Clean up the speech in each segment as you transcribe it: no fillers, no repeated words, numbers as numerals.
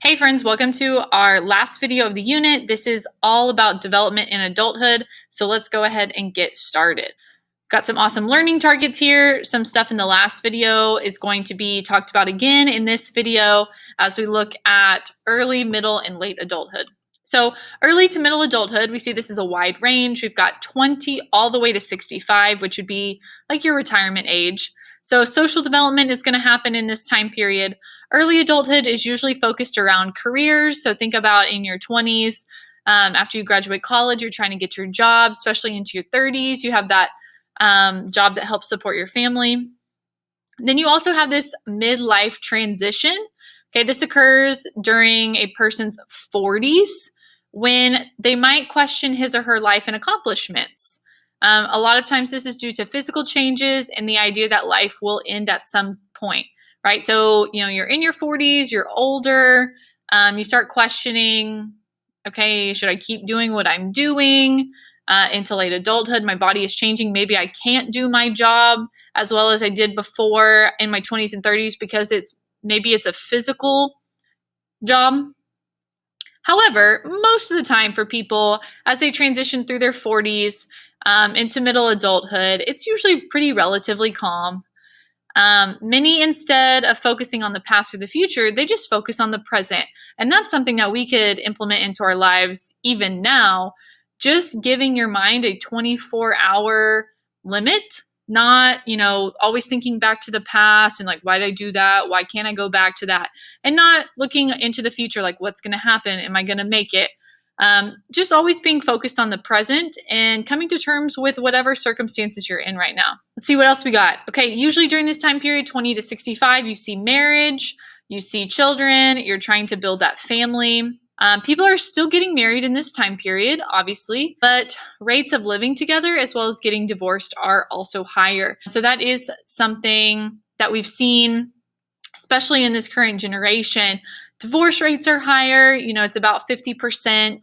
Hey friends, welcome to our last video of the unit. This is all about development in adulthood, so let's go ahead and get started. Got some awesome learning targets here. Some stuff in the last video is going to be talked about again in this video as we look at early, middle, and late adulthood. So early to middle adulthood, we see this is a wide range. We've got 20 all the way to 65, which would be like your retirement age. So social development is going to happen in this time period. Early adulthood is usually focused around careers. So think about in your 20s, after you graduate college, you're trying to get your job, especially into your 30s. You have that job that helps support your family. Then you also have this midlife transition. Okay, this occurs during a person's 40s when they might question his or her life and accomplishments. A lot of times this is due to physical changes and the idea that life will end at some point, right? So, you're in your 40s, you're older, you start questioning, okay, should I keep doing what I'm doing into late adulthood? My body is changing. Maybe I can't do my job as well as I did before in my 20s and 30s because maybe it's a physical job. However, most of the time for people, as they transition through their 40s into middle adulthood, it's usually pretty relatively calm. Many, instead of focusing on the past or the future, they just focus on the present. And that's something that we could implement into our lives even now, just giving your mind a 24-hour limit. Not, always thinking back to the past and like, why did I do that? Why can't I go back to that? And not looking into the future, like what's going to happen? Am I going to make it? Just always being focused on the present and coming to terms with whatever circumstances you're in right now. Let's see what else we got. Okay, usually during this time period, 20 to 65, you see marriage, you see children, you're trying to build that family. People are still getting married in this time period, obviously, but rates of living together as well as getting divorced are also higher. So that is something that we've seen, especially in this current generation. Divorce rates are higher. It's about 50%.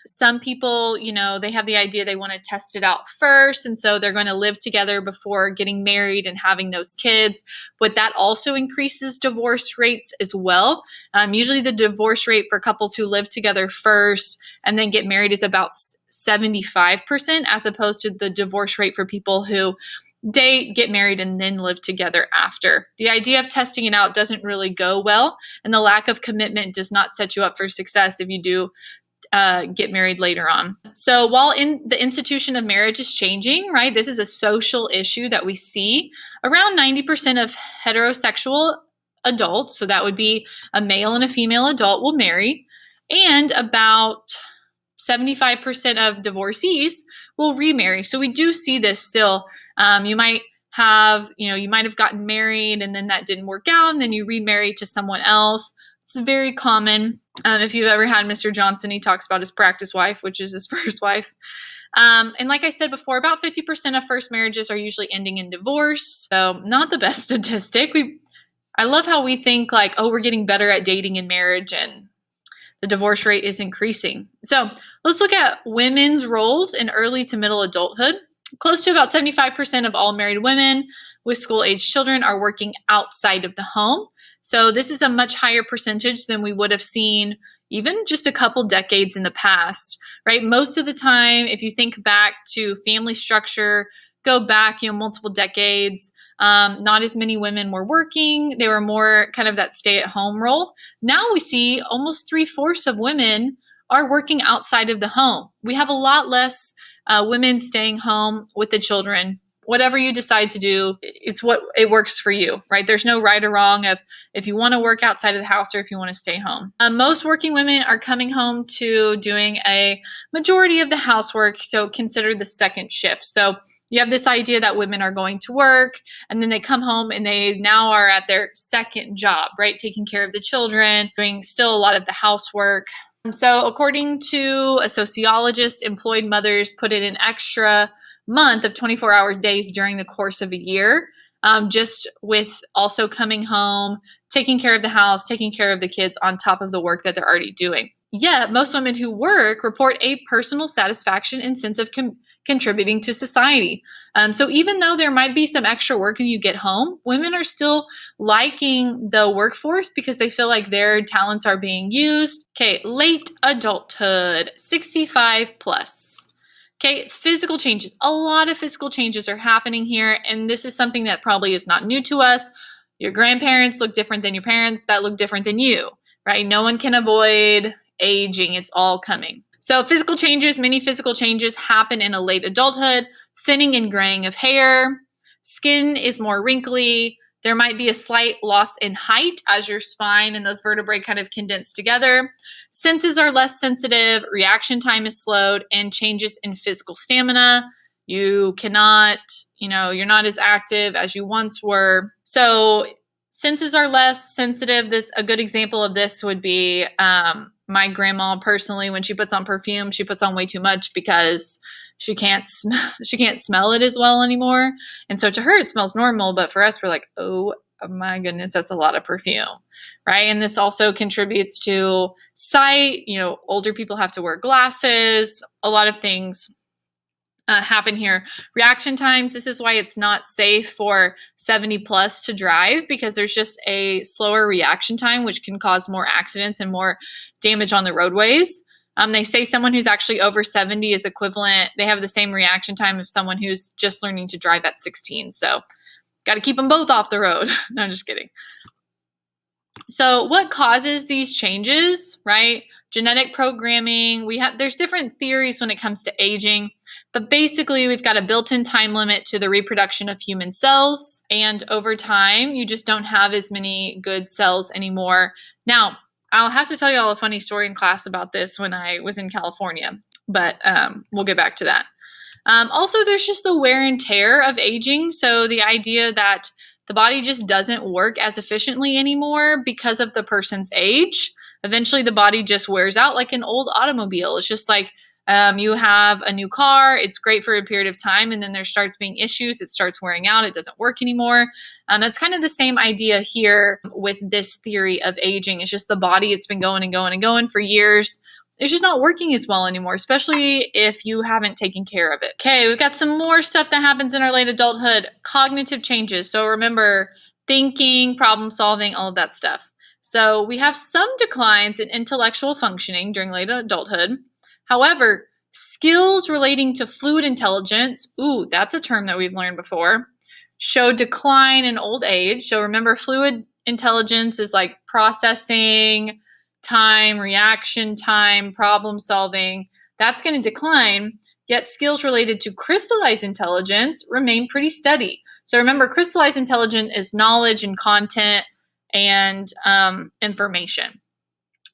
Some people, they have the idea they want to test it out first. And so they're going to live together before getting married and having those kids. But that also increases divorce rates as well. Usually the divorce rate for couples who live together first and then get married is about 75%, as opposed to the divorce rate for people who date, get married, and then live together after. The idea of testing it out doesn't really go well. And the lack of commitment does not set you up for success if you do get married later on. So while the institution of marriage is changing, right, this is a social issue that we see. Around 90% of heterosexual adults, so that would be a male and a female adult, will marry, and about 75% of divorcees will remarry. So we do see this still. You might have gotten married and then that didn't work out, and then you remarry to someone else. It's very common. If you've ever had Mr. Johnson, he talks about his practice wife, which is his first wife. And like I said before, about 50% of first marriages are usually ending in divorce. So not the best statistic. I love how we think like, oh, we're getting better at dating and marriage, and the divorce rate is increasing. So let's look at women's roles in early to middle adulthood. Close to about 75% of all married women with school-age children are working outside of the home. So this is a much higher percentage than we would have seen even just a couple decades in the past, right? Most of the time, if you think back to family structure, go back, multiple decades, not as many women were working. They were more kind of that stay-at-home role. Now we see almost 3/4 of women are working outside of the home. We have a lot less women staying home with the children. Whatever you decide to do, it's what it works for you, right? There's no right or wrong of if you want to work outside of the house or if you want to stay home. Most working women are coming home to doing a majority of the housework, so consider the second shift. So you have this idea that women are going to work and then they come home and they now are at their second job, right? Taking care of the children, doing still a lot of the housework. So according to a sociologist, employed mothers put in an extra month of 24-hour days during the course of a year, just with also coming home, taking care of the house, taking care of the kids on top of the work that they're already doing. Yet most women who work report a personal satisfaction and sense of contributing to society. So even though there might be some extra work when you get home, women are still liking the workforce because they feel like their talents are being used. Okay, late adulthood, 65 plus. Okay, physical changes. A lot of physical changes are happening here, and this is something that probably is not new to us. Your grandparents look different than your parents that look different than you, right? No one can avoid aging. It's all coming. So physical changes, many physical changes happen in a late adulthood. Thinning and graying of hair. Skin is more wrinkly. There might be a slight loss in height as your spine and those vertebrae kind of condense together. Senses are less sensitive, reaction time is slowed, and changes in physical stamina. You cannot, you're not as active as you once were. So senses are less sensitive. A good example of this would be my grandma personally. When she puts on perfume, she puts on way too much because she can't smell it as well anymore. And so to her, it smells normal. But for us, we're like, oh my goodness, that's a lot of perfume, right? And this also contributes to sight. Older people have to wear glasses. A lot of things happen here. Reaction times. This is why it's not safe for 70 plus to drive, because there's just a slower reaction time, which can cause more accidents and more damage on the roadways. They say someone who's actually over 70 is equivalent. They have the same reaction time of someone who's just learning to drive at 16. So got to keep them both off the road. No, I'm just kidding. So what causes these changes, right? Genetic programming. There's different theories when it comes to aging, but basically we've got a built-in time limit to the reproduction of human cells. And over time, you just don't have as many good cells anymore. Now, I'll have to tell you all a funny story in class about this when I was in California, but we'll get back to that. Also, there's just the wear and tear of aging. So the idea that the body just doesn't work as efficiently anymore because of the person's age. Eventually, the body just wears out like an old automobile. It's just like you have a new car. It's great for a period of time, and then there starts being issues. It starts wearing out. It doesn't work anymore. That's kind of the same idea here with this theory of aging. It's just the body, it's been going and going and going for years. It's just not working as well anymore, especially if you haven't taken care of it. Okay, we've got some more stuff that happens in our late adulthood. Cognitive changes. So remember, thinking, problem solving, all of that stuff. So we have some declines in intellectual functioning during late adulthood. However, skills relating to fluid intelligence, that's a term that we've learned before, show decline in old age. So remember, fluid intelligence is like processing time, reaction time, problem solving. That's going to decline, yet skills related to crystallized intelligence remain pretty steady. So remember, crystallized intelligence is knowledge and content and information.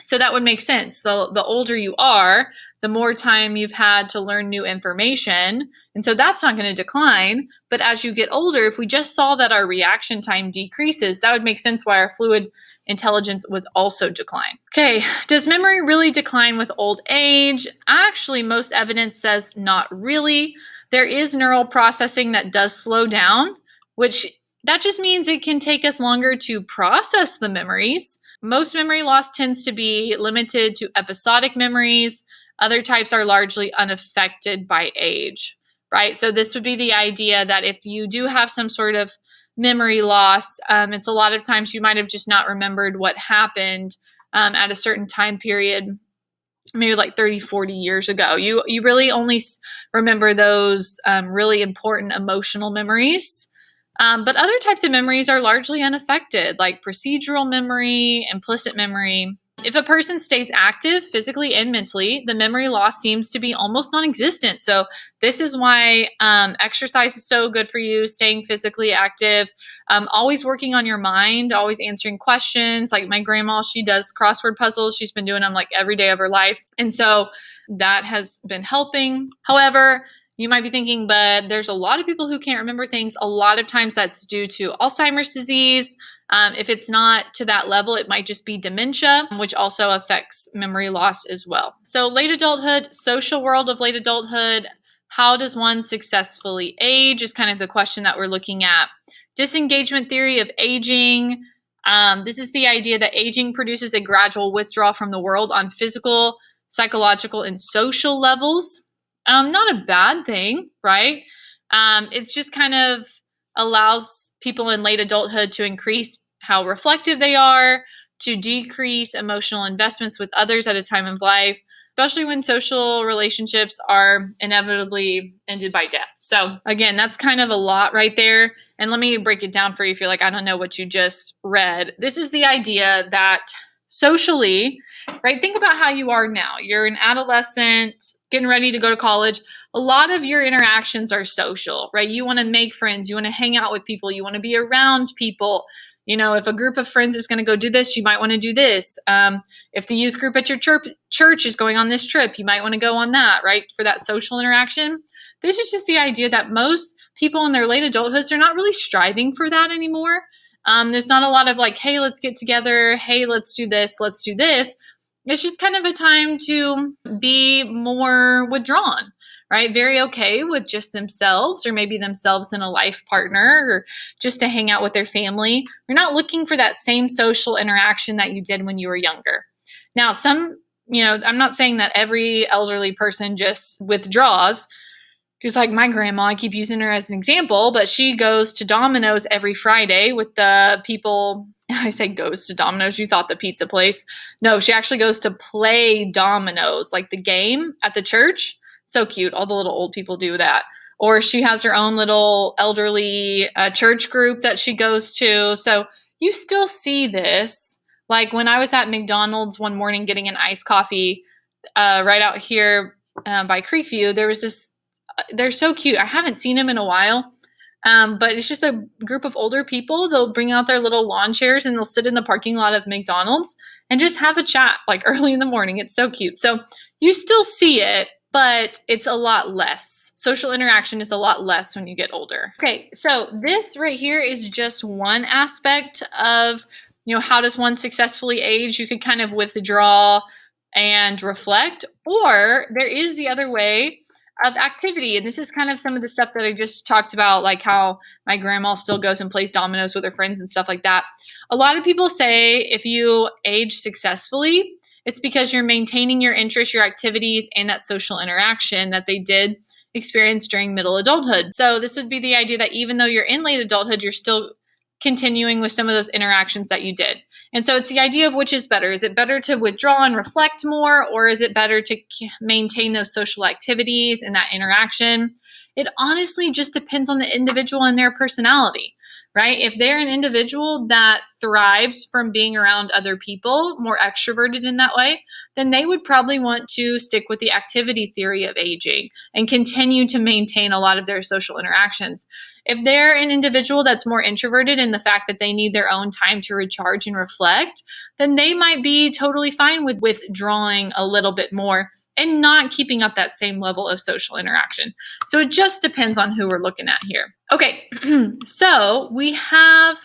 So that would make sense. The older you are, the more time you've had to learn new information. And so that's not going to decline. But as you get older, if we just saw that our reaction time decreases, that would make sense why our fluid intelligence would also decline. Okay, does memory really decline with old age? Actually, most evidence says not really. There is neural processing that does slow down, which that just means it can take us longer to process the memories. Most memory loss tends to be limited to episodic memories. Other types are largely unaffected by age, right? So this would be the idea that if you do have some sort of memory loss, it's a lot of times you might have just not remembered what happened at a certain time period, maybe like 30, 40 years ago. You really only remember those really important emotional memories. But other types of memories are largely unaffected, like procedural memory, implicit memory. If a person stays active physically and mentally, the memory loss seems to be almost non-existent. So this is why exercise is so good for you, staying physically active, always working on your mind, always answering questions. Like my grandma, she does crossword puzzles. She's been doing them like every day of her life. And so that has been helping. However, you might be thinking, but there's a lot of people who can't remember things. A lot of times that's due to Alzheimer's disease. If it's not to that level, it might just be dementia, which also affects memory loss as well. So late adulthood, social world of late adulthood, how does one successfully age is kind of the question that we're looking at. Disengagement theory of aging. This is the idea that aging produces a gradual withdrawal from the world on physical, psychological, and social levels. Not a bad thing, right? It's just kind of allows people in late adulthood to increase how reflective they are, to decrease emotional investments with others at a time of life, especially when social relationships are inevitably ended by death. So, again, that's kind of a lot right there. And let me break it down for you if you're like, I don't know what you just read. This is the idea that socially, right? Think about how you are now. You're an adolescent, getting ready to go to college. A lot of your interactions are social, right? You want to make friends, you want to hang out with people, you want to be around people. You know, if a group of friends is going to go do this, you might want to do this. If the youth group at your church is going on this trip, you might want to go on that, right? For that social interaction. This is just the idea that most people in their late adulthoods, they're not really striving for that anymore. There's not a lot of like, hey, let's get together. Hey, let's do this. Let's do this. It's just kind of a time to be more withdrawn, right? Very okay with just themselves, or maybe themselves and a life partner, or just to hang out with their family. You're not looking for that same social interaction that you did when you were younger. Now, I'm not saying that every elderly person just withdraws. Because, like, my grandma, I keep using her as an example, but she goes to Domino's every Friday with the people. I say goes to Domino's. You thought the pizza place. No, she actually goes to play Domino's, like the game at the church. So cute. All the little old people do that. Or she has her own little elderly church group that she goes to. So you still see this. Like when I was at McDonald's one morning getting an iced coffee right out here by Creekview, there was this. They're so cute. I haven't seen them in a while, but it's just a group of older people. They'll bring out their little lawn chairs and they'll sit in the parking lot of McDonald's and just have a chat like early in the morning. It's so cute. So you still see it, but it's a lot less. Social interaction is a lot less when you get older. Okay, so this right here is just one aspect of, how does one successfully age? You could kind of withdraw and reflect, or there is the other way of activity. And this is kind of some of the stuff that I just talked about, like how my grandma still goes and plays dominoes with her friends and stuff like that. A lot of people say if you age successfully, it's because you're maintaining your interests, your activities, and that social interaction that they did experience during middle adulthood. So this would be the idea that even though you're in late adulthood, you're still continuing with some of those interactions that you did. And so it's the idea of which is better. Is it better to withdraw and reflect more, or is it better to maintain those social activities and that interaction? It honestly just depends on the individual and their personality, right? If they're an individual that thrives from being around other people, more extroverted in that way, then they would probably want to stick with the activity theory of aging and continue to maintain a lot of their social interactions. If they're an individual that's more introverted in the fact that they need their own time to recharge and reflect, then they might be totally fine with withdrawing a little bit more and not keeping up that same level of social interaction. So it just depends on who we're looking at here. Okay, so we have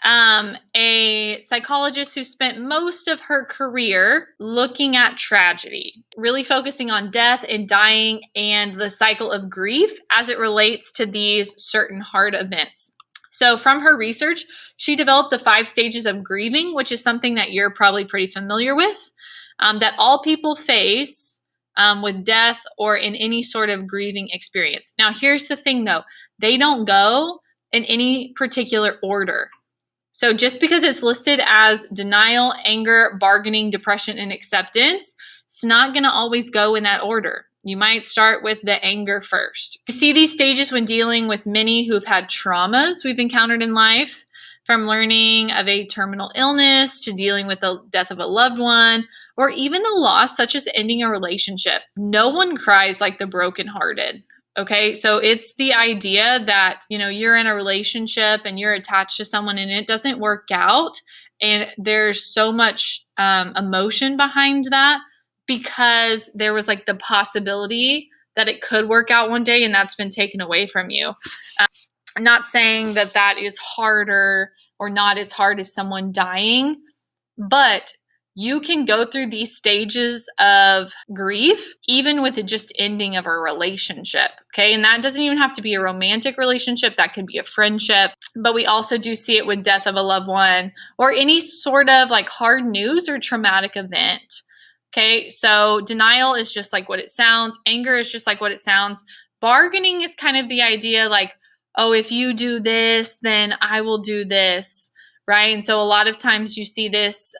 a psychologist who spent most of her career looking at tragedy, really focusing on death and dying and the cycle of grief as it relates to these certain hard events. So from her research, she developed the 5 stages of grieving, which is something that you're probably pretty familiar with, that all people face with death or in any sort of grieving experience. Now, here's the thing though, they don't go in any particular order. So just because it's listed as denial, anger, bargaining, depression, and acceptance, it's not going to always go in that order. You might start with the anger first. You see these stages when dealing with many who've had traumas we've encountered in life, from learning of a terminal illness to dealing with the death of a loved one, or even a loss such as ending a relationship. No one cries like the brokenhearted. Okay, so it's the idea that, you're in a relationship and you're attached to someone and it doesn't work out. And there's so much emotion behind that because there was like the possibility that it could work out one day and that's been taken away from you. I'm not saying that that is harder or not as hard as someone dying, but you can go through these stages of grief, even with the just ending of a relationship, okay? And that doesn't even have to be a romantic relationship. That could be a friendship. But we also do see it with death of a loved one or any sort of like hard news or traumatic event, Okay, so denial is just like what it sounds. Anger is just like what it sounds. Bargaining is kind of the idea like, oh, if you do this, then I will do this, right? And so a lot of times you see this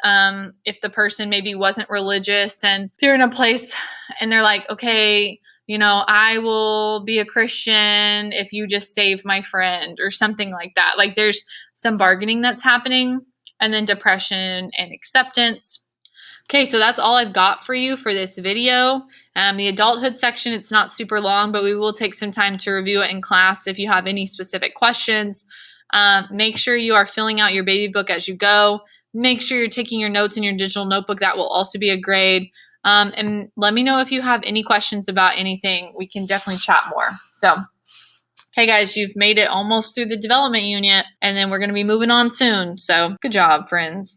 if the person maybe wasn't religious and they're in a place and they're like, okay, I will be a Christian if you just save my friend or something like that. Like there's some bargaining that's happening, and then depression and acceptance. Okay, so that's all I've got for you for this video. The adulthood section, it's not super long, but we will take some time to review it in class if you have any specific questions. Make sure you are filling out your baby book as you go. Make sure you're taking your notes in your digital notebook. That will also be a grade. And let me know if you have any questions about anything. We can definitely chat more. So, hey guys, you've made it almost through the development unit, and then we're going to be moving on soon. So good job, friends.